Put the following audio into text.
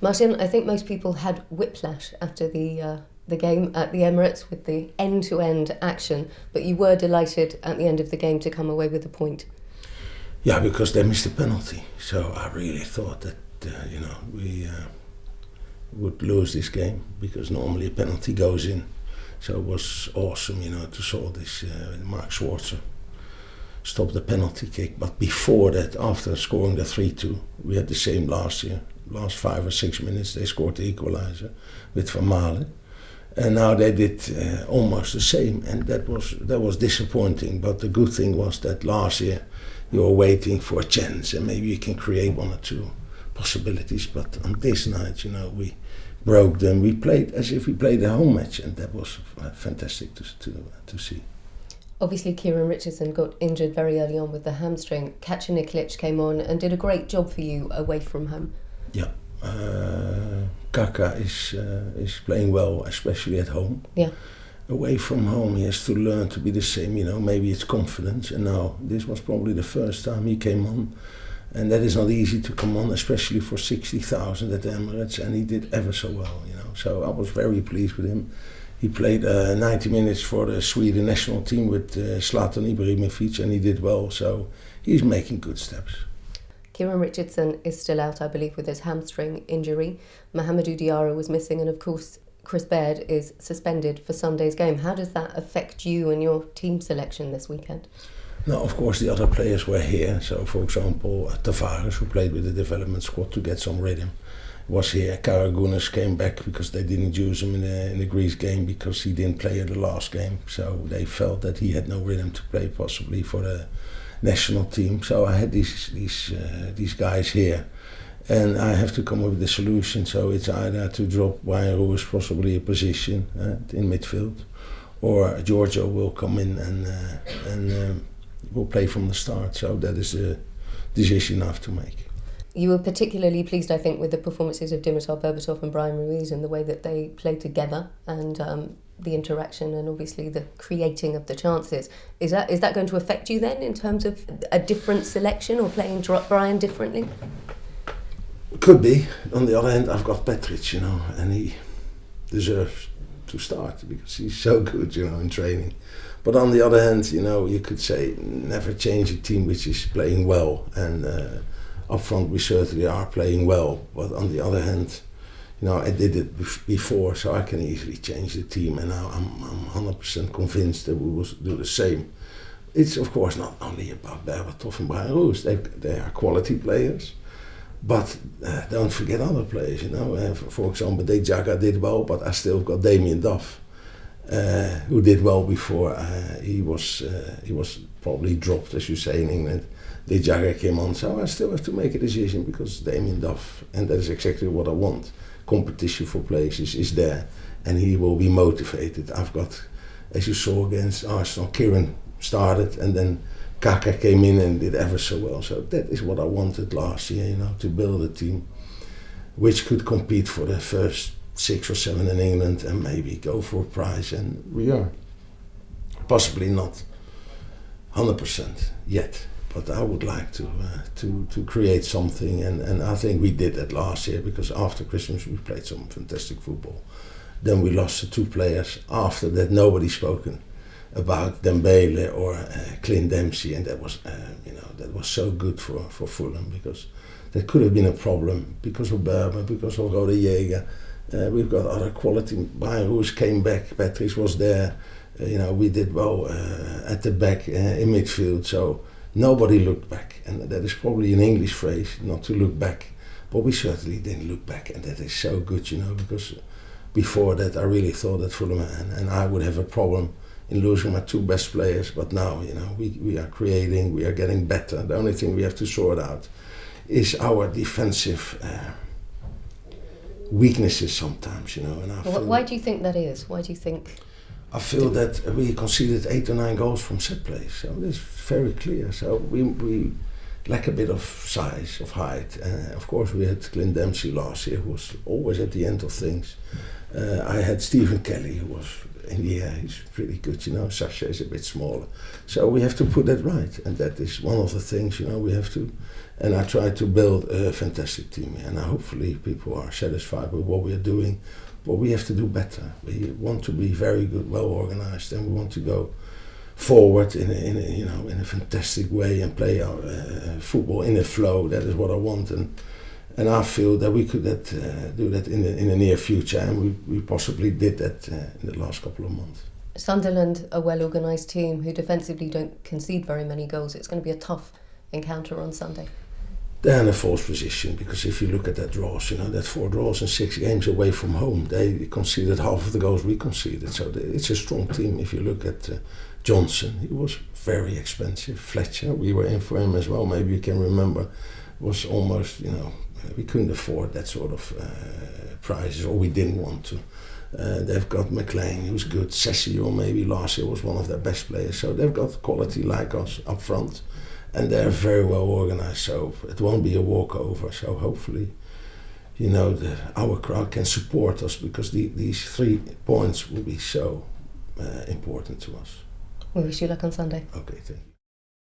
Martin, I think most people had whiplash after the game at the Emirates with the end-to-end action, but you were delighted at the end of the game to come away with a point. Yeah, because they missed a penalty. So I really thought that we would lose this game, because normally a penalty goes in. So it was awesome, to saw this Mark Schwarzer stop the penalty kick. But before that, after scoring the 3-2, we had the same last year. Last 5 or 6 minutes, they scored the equalizer with Van Malen. And now they did almost the same, and that was disappointing. But the good thing was that last year you were waiting for a chance, and maybe you can create 1 or 2 possibilities. But on this night, we broke them. We played as if we played a home match, and that was fantastic to see. Obviously, Kieran Richardson got injured very early on with the hamstring. Kaca Nikolic came on and did a great job for you away from home. Yeah, Kaca is playing well, especially at home. Yeah. Away from home, he has to learn to be the same. Maybe it's confidence. And now this was probably the first time he came on, and that is not easy to come on, especially for 60,000 at the Emirates. And he did ever so well. So I was very pleased with him. He played 90 minutes for the Sweden national team with Zlatan Ibrahimovic, and he did well. So he's making good steps. Kieran Richardson is still out, I believe, with his hamstring injury. Mahamadou Diarra was missing, and of course Chris Baird is suspended for Sunday's game. How does that affect you and your team selection this weekend? No, of course the other players were here. So, for example, Tavares, who played with the development squad to get some rhythm, was here. Karagunas came back because they didn't use him in the Greece game because he didn't play at the last game. So they felt that he had no rhythm to play possibly for the national team. So I had these guys here, and I have to come up with a solution. So it's either to drop Brian Ruiz possibly a position in midfield, or Giorgio will come in and will play from the start. So that is a decision I have to make. You were particularly pleased, I think, with the performances of Dimitar Berbatov and Brian Ruiz and the way that they played together, and the interaction and obviously the creating of the chances. Is that going to affect you then in terms of a different selection or playing Brian differently? Could be. On the other hand, I've got Petric, and he deserves to start because he's so good, in training. But on the other hand, you could say never change a team which is playing well, and up front we certainly are playing well. But on the other hand, I did it before, so I can easily change the team, and now I'm 100% convinced that we will do the same. It's of course not only about Berbatov and Brian Ruiz. They are quality players, but don't forget other players. For example, De Jager did well, but I still got Damien Duff, who did well before. He was probably dropped, as you say in England. De Jager came on, so I still have to make a decision because Damien Duff, and that is exactly what I want. Competition for places is there, and he will be motivated. I've got, as you saw against Arsenal, Kieran started, and then Kaca came in and did ever so well. So that is what I wanted last year, to build a team which could compete for the first 6 or 7 in England and maybe go for a prize. And we are possibly not 100% yet. But I would like to create something, and I think we did that last year, because after Christmas we played some fantastic football. Then we lost the 2 players. After that, nobody spoken about Dembele or Clint Dempsey, and that was that was so good for Fulham, because that could have been a problem because of Berber, because of Rode Jager. We've got other quality. Brian Ruiz came back. Patrice was there. We did well at the back in midfield. So. Nobody looked back, and that is probably an English phrase, not to look back, but we certainly didn't look back, and that is so good, because before that I really thought that Fulham and I would have a problem in losing my 2 best players, but now, we are creating, we are getting better. The only thing we have to sort out is our defensive weaknesses sometimes, and I feel. Why do you think that is? Why do you think? I feel that we conceded 8 or 9 goals from set plays, so it's very clear. So we lack a bit of size, of height. Of course, we had Clint Dempsey last year, who was always at the end of things. I had Stephen Kelly, who was in the air. He's pretty good, you know. Sasha is a bit smaller. So we have to put that right. And that is one of the things, you know, we have to. And I try to build a fantastic team. And hopefully people are satisfied with what we are doing. But we have to do better. We want to be very good, well organized, and we want to go forward in a fantastic way and play our football in a flow. That is what I want, and I feel that we could do that in the near future, and we possibly did that in the last couple of months. Sunderland, a well-organised team who defensively don't concede very many goals. It's going to be a tough encounter on Sunday. They're in a false position, because if you look at their draws, you know, that 4 draws in 6 games away from home, they conceded half of the goals we conceded. So it's a strong team. If you look at Johnson, he was very expensive. Fletcher, we were in for him as well. Maybe you can remember, was almost, you know, we couldn't afford that sort of prices, or we didn't want to. They've got McLean, who's good. Sessio, maybe last year was one of their best players. So they've got quality like us up front. And they're very well organised, so it won't be a walkover. So hopefully, you know, our crowd can support us, because these 3 points will be so important to us. We wish you luck on Sunday. Okay, thank you.